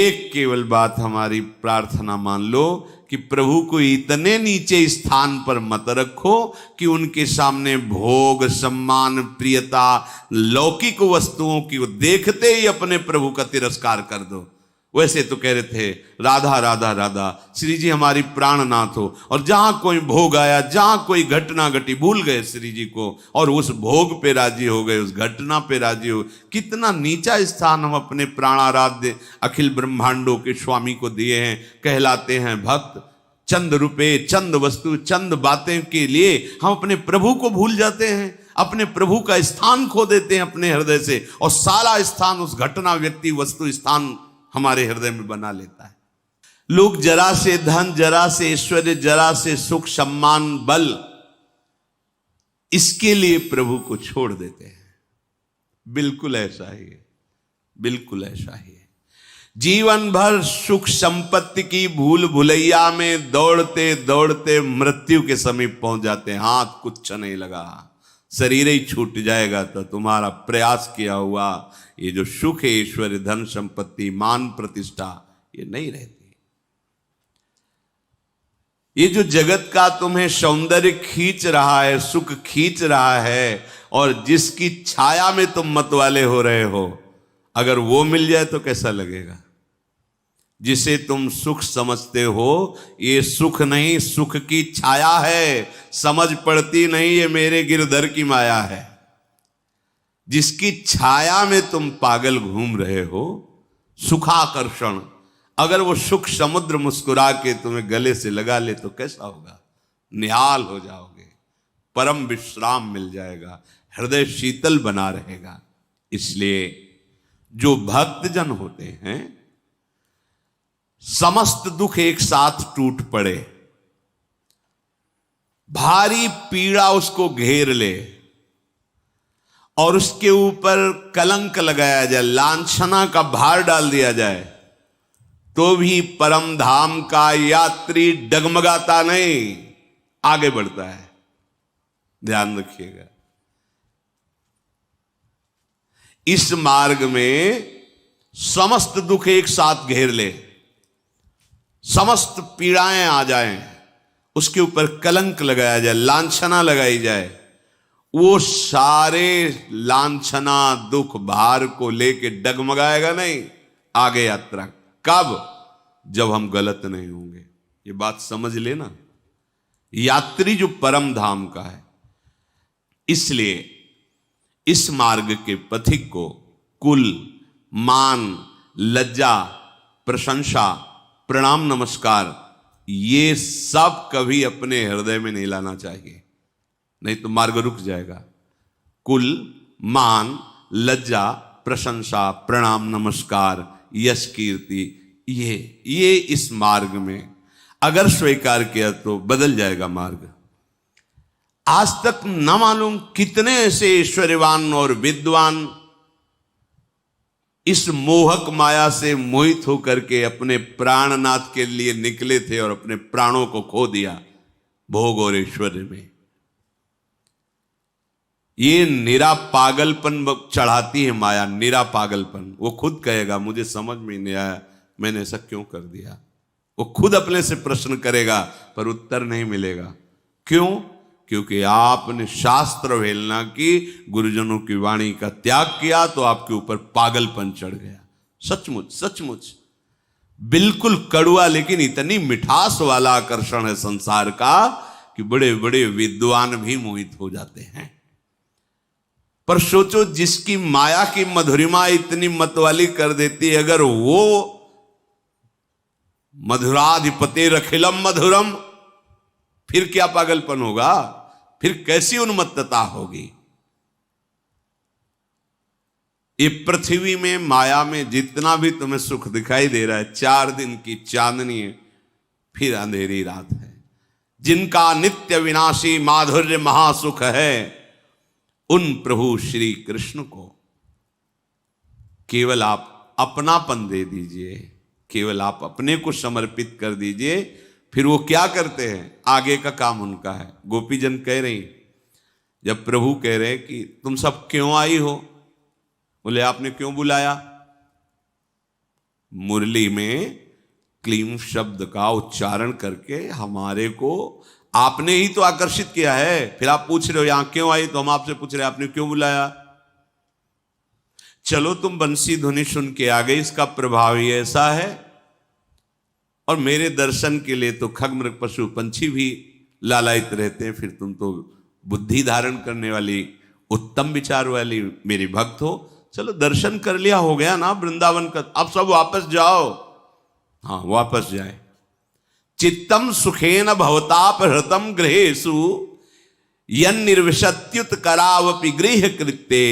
एक केवल बात हमारी प्रार्थना मान लो कि प्रभु को इतने नीचे स्थान पर मत रखो कि उनके सामने भोग, सम्मान, प्रियता, लौकिक वस्तुओं की देखते ही अपने प्रभु का तिरस्कार कर दो। वैसे तो कह रहे थे राधा राधा राधा, श्री जी हमारी प्राणनाथ हो, और जहां कोई भोग आया, जहां कोई घटना घटी, भूल गए श्री जी को और उस भोग पे राजी हो गए, उस घटना पे राजी हो। कितना नीचा स्थान हम अपने प्राणाराध्य अखिल ब्रह्मांडों के स्वामी को दिए हैं। कहलाते हैं भक्त। चंद रुपए, चंद वस्तु, चंद बातें के लिए हम अपने प्रभु को भूल जाते हैं, अपने प्रभु का स्थान खो देते हैं अपने हृदय से, और सारा स्थान उस घटना, व्यक्ति, वस्तु, स्थान हमारे हृदय में बना लेता है। लोग जरा से धन, जरा से ऐश्वर्य, जरा से सुख, सम्मान, बल, इसके लिए प्रभु को छोड़ देते हैं। बिल्कुल ऐसा ही है, बिल्कुल ऐसा ही है। जीवन भर सुख संपत्ति की भूल भुलैया में दौड़ते दौड़ते मृत्यु के समीप पहुंच जाते हैं। हाथ कुछ नहीं लगा, शरीर ही छूट जाएगा तो तुम्हारा प्रयास किया हुआ ये जो सुख है, ऐश्वर्य, धन, संपत्ति, मान, प्रतिष्ठा, ये नहीं रहती। ये जो जगत का तुम्हें सौंदर्य खींच रहा है, सुख खींच रहा है, और जिसकी छाया में तुम मतवाले हो रहे हो, अगर वो मिल जाए तो कैसा लगेगा? जिसे तुम सुख समझते हो, ये सुख नहीं, सुख की छाया है, समझ पड़ती नहीं, ये मेरे गिरधर की माया है। जिसकी छाया में तुम पागल घूम रहे हो, सुखाकर्षण, अगर वो सुख समुद्र मुस्कुरा के तुम्हें गले से लगा ले तो कैसा होगा? निहाल हो जाओगे, परम विश्राम मिल जाएगा, हृदय शीतल बना रहेगा। इसलिए जो भक्तजन होते हैं, समस्त दुख एक साथ टूट पड़े, भारी पीड़ा उसको घेर ले और उसके ऊपर कलंक लगाया जाए, लांछना का भार डाल दिया जाए, तो भी परम धाम का यात्री डगमगाता नहीं, आगे बढ़ता है। ध्यान रखिएगा। इस मार्ग में समस्त दुख एक साथ घेर ले, समस्त पीड़ाएं आ जाएं, उसके ऊपर कलंक लगाया जाए, लांछना लगाई जाए, वो सारे लांछना, दुख, भार को लेके डगमगाएगा नहीं, आगे यात्रा। कब? जब हम गलत नहीं होंगे। ये बात समझ लेना, यात्री जो परम धाम का है। इसलिए इस मार्ग के पथिक को कुल, मान, लज्जा, प्रशंसा, प्रणाम, नमस्कार, ये सब कभी अपने हृदय में नहीं लाना चाहिए, नहीं तो मार्ग रुक जाएगा। कुल, मान, लज्जा, प्रशंसा, प्रणाम, नमस्कार, यश, कीर्ति, ये इस मार्ग में अगर स्वीकार किया तो बदल जाएगा मार्ग। आज तक न मालूम कितने ऐसे ऐश्वर्यवान और विद्वान इस मोहक माया से मोहित होकर के अपने प्राणनाथ के लिए निकले थे और अपने प्राणों को खो दिया भोग और ऐश्वर्य में। ये निरा पागलपन चढ़ाती है माया, निरा पागलपन। वो खुद कहेगा मुझे समझ में नहीं आया, मैंने ऐसा क्यों कर दिया। वो खुद अपने से प्रश्न करेगा पर उत्तर नहीं मिलेगा। क्यों? क्योंकि आपने शास्त्र वेलना की, गुरुजनों की वाणी का त्याग किया, तो आपके ऊपर पागलपन चढ़ गया। सचमुच सचमुच बिल्कुल कड़ुआ, लेकिन इतनी मिठास वाला आकर्षण है संसार का कि बड़े बड़े विद्वान भी मोहित हो जाते हैं। पर सोचो, जिसकी माया की मधुरिमा इतनी मतवाली कर देती है, अगर वो मधुराधिपते रखिलम मधुरम, फिर क्या पागलपन होगा, फिर कैसी उन्मत्तता होगी। ये पृथ्वी में माया में जितना भी तुम्हें सुख दिखाई दे रहा है, 4 दिन की चांदनी है, फिर अंधेरी रात है। जिनका नित्य विनाशी माधुर्य महासुख है, उन प्रभु श्री कृष्ण को केवल आप अपनापन दे दीजिए, केवल आप अपने को समर्पित कर दीजिए। फिर वो क्या करते हैं, आगे का काम उनका है। गोपीजन कह रही, जब प्रभु कह रहे कि तुम सब क्यों आई हो, बोले आपने क्यों बुलाया। मुरली में क्लीम शब्द का उच्चारण करके हमारे को आपने ही तो आकर्षित किया है। फिर आप पूछ रहे हो यहां क्यों आई, तो हम आपसे पूछ रहे हैं आपने क्यों बुलाया। चलो तुम बंसी ध्वनि सुन के आ गए, इसका प्रभाव ही ऐसा है। और मेरे दर्शन के लिए तो खग मृग पशु पंछी भी लालायित रहते हैं, फिर तुम तो बुद्धि धारण करने वाली उत्तम विचार वाली मेरी भक्त हो। चलो दर्शन कर लिया, हो गया ना वृंदावन का, अब सब वापस जाओ। हाँ वापस जाए। चित्तम सुखेन भवताप हृतम गृहेषु यन निर्विशत्युत करावपि गृह कृत्ये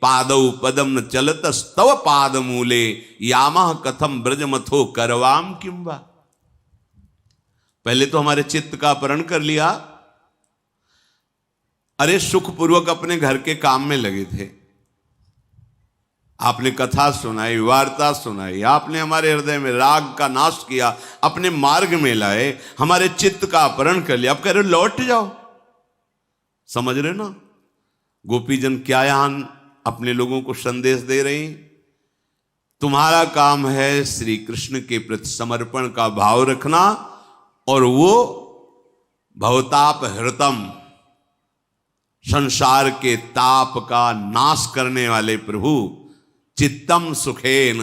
पादौ पदम न चलत स्तव पाद मूले यामः कथम ब्रजमथो करवाम किंबा। पहले तो हमारे चित्त का अपहरण कर लिया। अरे सुखपूर्वक अपने घर के काम में लगे थे, आपने कथा सुनाई, वार्ता सुनाई, आपने हमारे हृदय में राग का नाश किया, अपने मार्ग में लाए, हमारे चित्त का अपहरण कर लिया। अब कह रहे हो लौट जाओ। समझ रहे ना गोपीजन क्या यहां अपने लोगों को संदेश दे रहे हैं। तुम्हारा काम है श्री कृष्ण के प्रति समर्पण का भाव रखना, और वो भवताप हृतम संसार के ताप का नाश करने वाले प्रभु, चित्तम सुखेन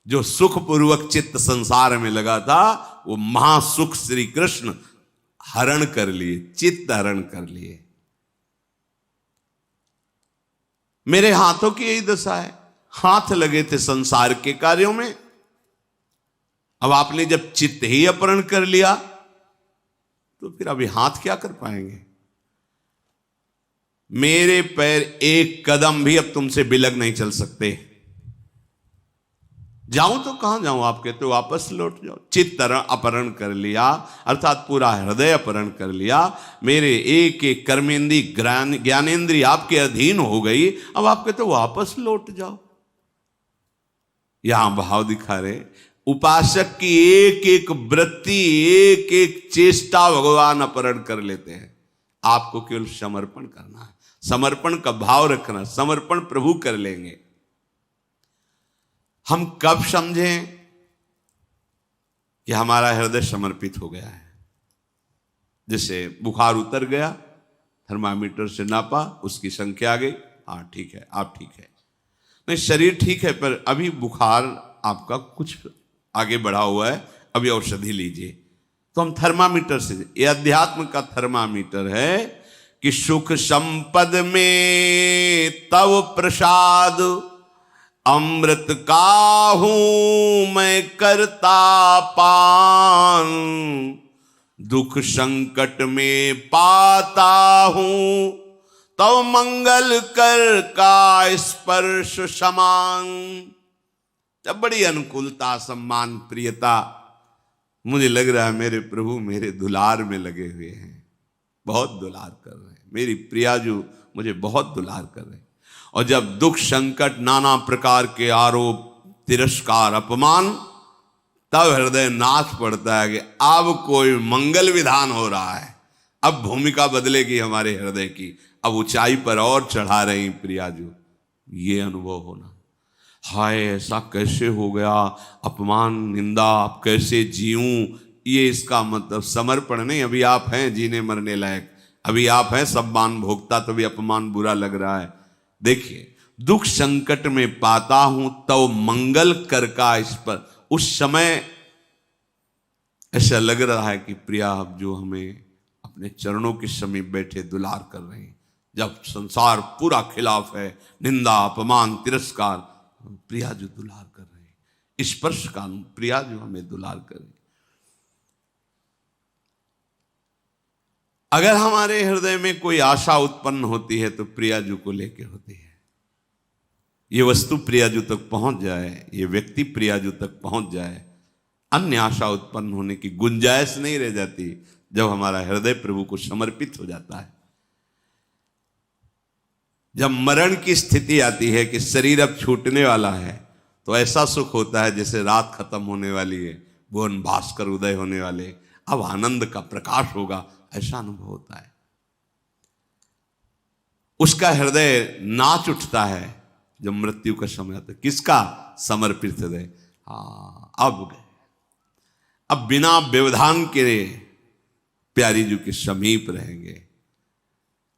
जो सुखपूर्वक चित्त संसार में लगा था, वो महासुख श्री कृष्ण हरण कर लिए, चित्त हरण कर लिए। मेरे हाथों की यही दशा है, हाथ लगे थे संसार के कार्यों में। अब आपने जब चित्त ही अपहरण कर लिया तो फिर अभी हाथ क्या कर पाएंगे। मेरे पैर एक कदम भी अब तुमसे बिलग नहीं चल सकते। जाऊं तो कहां जाऊं, आप कहते हो वापस लौट जाओ। चित्त अपहरण कर लिया अर्थात पूरा हृदय अपहरण कर लिया। मेरे एक एक कर्मेंद्री ज्ञानेंद्री आपके अधीन हो गई। अब आप कहते हो वापस लौट जाओ। यहां भाव दिखा रहे, उपासक की एक एक वृत्ति, एक एक चेष्टा भगवान अपहरण कर लेते हैं। आपको केवल समर्पण करना है, समर्पण का भाव रखना, समर्पण प्रभु कर लेंगे। हम कब समझें कि हमारा हृदय समर्पित हो गया है। जैसे बुखार उतर गया, थर्मामीटर से नापा, उसकी संख्या आ गई, हाँ ठीक है, आप ठीक है। नहीं शरीर ठीक है पर अभी बुखार आपका कुछ आगे बढ़ा हुआ है, अभी औषधि लीजिए। तो हम थर्मामीटर से, ये अध्यात्म का थर्मामीटर है कि सुख संपद में तव प्रसाद अमृत का हूं मैं करता पान, दुख संकट में पाता हूं तव मंगल कर का स्पर्श समान। जब बड़ी अनुकूलता, सम्मान, प्रियता, मुझे लग रहा है मेरे प्रभु मेरे दुलार में लगे हुए हैं, बहुत दुलार कर रहे हैं। मेरी प्रियाजू मुझे बहुत दुलार कर रहे हैं। और जब दुख संकट, नाना प्रकार के आरोप, तिरस्कार, अपमान, तब हृदय नाच पड़ता है कि अब कोई मंगल विधान हो रहा है। अब भूमिका बदलेगी हमारे हृदय की, अब ऊंचाई पर और चढ़ा रही प्रियाजू। ये अनुभव होना, हाय ऐसा कैसे हो गया, अपमान, निंदा, अब कैसे जीऊं, ये इसका मतलब समर्पण नहीं। अभी आप हैं जीने मरने लायक, अभी आप हैं सम्मान भोगता, तो भी अपमान बुरा लग रहा है। देखिए, दुख संकट में पाता हूं तो मंगल कर का इस पर, उस समय ऐसा लग रहा है कि प्रिया अब जो हमें अपने चरणों के समीप बैठे दुलार कर रहे हैं। जब संसार पूरा खिलाफ है, निंदा, अपमान, तिरस्कार, प्रिया जो दुलार कर रहे हैं, स्पर्श का प्रिया जो हमें दुलार कर रहे हैं। अगर हमारे हृदय में कोई आशा उत्पन्न होती है तो प्रियाजू को लेके होती है। ये वस्तु प्रियाजू तक पहुंच जाए, ये व्यक्ति प्रियाजू तक पहुंच जाए, अन्य आशा उत्पन्न होने की गुंजाइश नहीं रह जाती जब हमारा हृदय प्रभु को समर्पित हो जाता है। जब मरण की स्थिति आती है कि शरीर अब छूटने वाला है, तो ऐसा सुख होता है जैसे रात खत्म होने वाली है, भुवन भास्कर उदय होने वाले, अब आनंद का प्रकाश होगा, ऐसा अनुभव होता है। उसका हृदय नाच उठता है जब मृत्यु का समय आता है। किसका? समर्पित हृदय। हाँ, अब गए, अब बिना व्यवधान के प्यारी जी के समीप रहेंगे।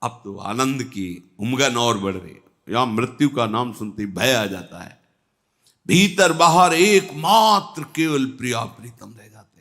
अब तो आनंद की उमगन और बढ़ रही है। यहां मृत्यु का नाम सुनते ही भय आ जाता है, भीतर बाहर एकमात्र केवल प्रिया प्रीतम रह जाते।